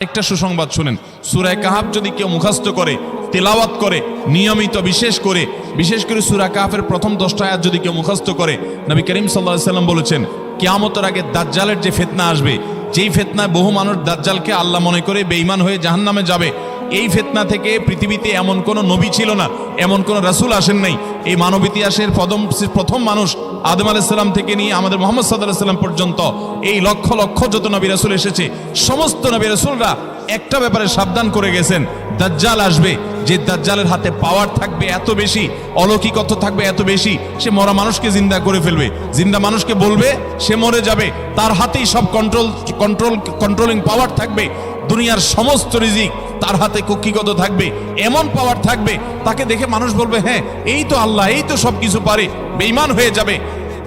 একটা সুসংবাদ শুনেন, সূরা কাহাফ যদি কেউ মুখস্থ করে, তেলাওয়াত করে নিয়মিত, বিশেষ করে সূরা কাহাফের প্রথম 10টা আয়াত যদি কেউ মুখস্থ করে, নবী করিম সাল্লাল্লাহু আলাইহি সাল্লাম বলেছেন কিয়ামতের আগে দাজ্জালের যে ফিতনা আসবে, যেই ফিতনায় বহু মানুষ দাজ্জালকে আল্লাহ মনে করে বেঈমান হয়ে জাহান্নামে যাবে, এই ফিতনা থেকে পৃথিবীতে এমন কোনো নবী ছিল না, এমন কোনো রাসূল আসেন নাই। এই মানব ইতিহাসের প্রথম মানুষ আদম আলাইহিস সালাম থেকে নিয়ে আমাদের মুহাম্মদ সাল্লাল্লাহু আলাইহি সাল্লাম পর্যন্ত এই লক্ষ লক্ষ যত নবী রাসূল এসেছে, সমস্ত নবী রাসূলরা একটা ব্যাপারে সাবধান করে গেছেন, দাজ্জাল আসবে, যে দাজ্জালের হাতে পাওয়ার থাকবে এত বেশি, অলৌকিকত্ব থাকবে এত বেশি, সে মরা মানুষকে জিন্দা করে ফেলবে, জিন্দা মানুষকে বলবে সে মরে যাবে, তার হাতেই সব কন্ট্রোলিং পাওয়ার থাকবে, দুনিয়ার সমস্ত রিজিক তার হাতে কক্ষিগত থাকবে, এমন পাওয়ার থাকবে তাকে দেখে মানুষ বলবে হ্যাঁ এই তো আল্লাহ, এই তো সবকিছু পারে, বেঈমান হয়ে যাবে।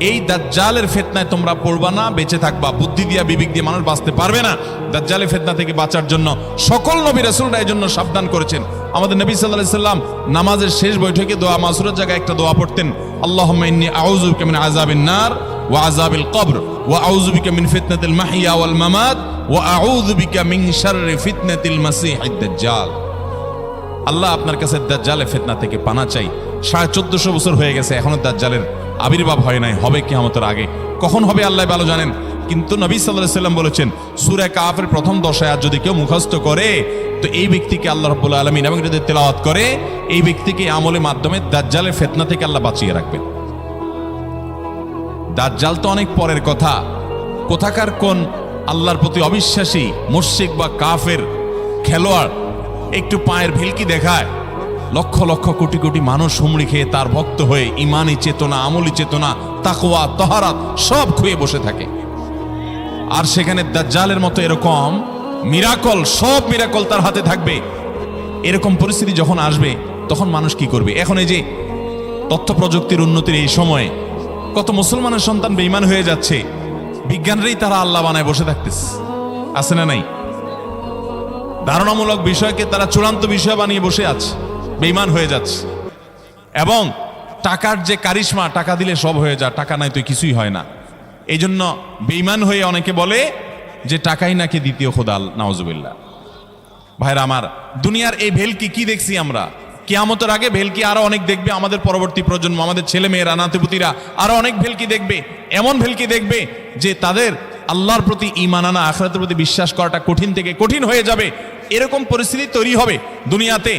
এই দাজ্জালের ফিতনায় তোমরা পড়বা না, বেঁচে থাকবা, বুদ্ধি দিয়া বিবেক দিয়ে মানুষ বাঁচতে পারবে না। দাজ্জালের ফিতনা থেকে বাঁচার জন্য সকল নবী রাসূলরা এর জন্য সাবধান করেছেন। আমাদের নবী সাল্লাল্লাহু আলাইহি সাল্লাম নামাজের শেষ বৈঠকে দোয়া মাসুরের জায়গায় একটা দোয়া পড়তেন, আল্লাহুম্মা ইন্নী আউযু বিকা মিন আযাবিন নার ওয়া আযাবিল কবর ওয়া আউযু বিকা মিন ফিতনাতিল মাহইয়া ওয়াল মামাত ওয়া আউযু বিকা মিন শাররি ফিতনাতিল মাসীহিদ দাজ্জাল। আল্লাহ আপনার কাছে দাজ্জালের ফিতনা থেকে পানা চাই। 1450 বছর হয়ে গেছে, এখনো দাজ্জালের আবির্ভাব হয় নাই, হবে কিয়ামতের আগে, কখন হবে আল্লাহ ভালো জানেন। কিন্তু নবী সাল্লাল্লাহু আলাইহি সাল্লাম বলেছেন সূরা কাহাফের প্রথম 10 আয়াত যদি কেউ মুখস্থ করে, তো এই ব্যক্তিকে আল্লাহ রাব্বুল আলামিন এবং যদি তেলাওয়াত করে, এই ব্যক্তিকে আমলের মাধ্যমে দাজ্জালের ফিতনা থেকে আল্লাহ বাঁচিয়ে রাখবেন। দাজ্জাল তো অনেক পরের কথা, কোথাকার কোন আল্লাহর প্রতি অবিশ্বাসী মুশরিক বা কাফের খেলোয়াড় একটু পায়ের ভেলকি দেখায়, লক্ষ লক্ষ কোটি কোটি মানুষ হুমড়ি খেয়ে তার ভক্ত হয়ে ইমানি চেতনা, আমলি চেতনা, তাকওয়া, তাহারাত সব খুঁয়ে বসে থাকে। আর সেখানে দাজ্জালের মতো এরকম মিরাকল, সব মিরাকল তার হাতে থাকবে। এরকম পরিস্থিতি যখন আসবে তখন মানুষ কি করবে? এখন এই যে তথ্য প্রযুক্তির উন্নতির এই সময়ে কত মুসলমানের সন্তান বেঈমান হয়ে যাচ্ছে, বিজ্ঞানরাই তারা আল্লাহ বানায় বসে থাকতেছে, আছে না নাই? ধারণামূলক বিষয়কে তারা চূড়ান্ত বিষয় বানিয়ে বসে আছে, বেঈমান হয়ে যাচ্ছে। এবং টাকার যে কারিশমা, টাকা দিলে সব হয়ে যায়, টাকা নাই তো কিছুই হয় না। এই জন্য বেঈমান হয়ে অনেকে বলে যে টাকাই নাকি দ্বিতীয় খোদা, নাউজুবিল্লাহ। ভাইরা আমার, দুনিয়ার এই ভেলকি কি দেখছি আমরা? কিয়ামতের আগে ভেলকি আরো অনেক দেখবে আমাদের পরবর্তী প্রজন্ম, আমাদের ছেলে মেয়েরা, নাতিপুতিরা আরো অনেক ভেলকি দেখবে, এমন ভেলকি দেখবে যে তাদের আল্লাহর প্রতি ঈমান আনা, আখিরাতের প্রতি বিশ্বাস করাটা কঠিন থেকে কঠিন হয়ে যাবে। এরকম পরিস্থিতি তৈরি হবে দুনিয়াতে।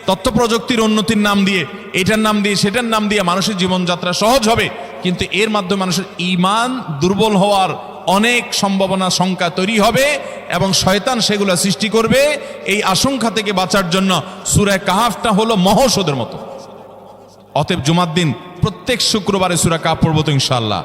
তথ্য প্রযুক্তির উন্নতির নাম দিয়ে, এটার নাম দিয়ে, সেটার নাম দিয়ে মানুষের জীবনযাত্রা সহজ হবে, কিন্তু এর মাধ্যমে মানুষের ঈমান দুর্বল হওয়ার অনেক সম্ভাবনা, শঙ্কা তৈরি হবে এবং শয়তান সেগুলো সৃষ্টি করবে। এই আশঙ্কা থেকে বাঁচার জন্য সূরা কাহাফটা হলো মহৌষধের মতো। অতএব জুমার দিন প্রত্যেক শুক্রবারে সূরা কাহাফ পড়ব তো ইনশাআল্লাহ।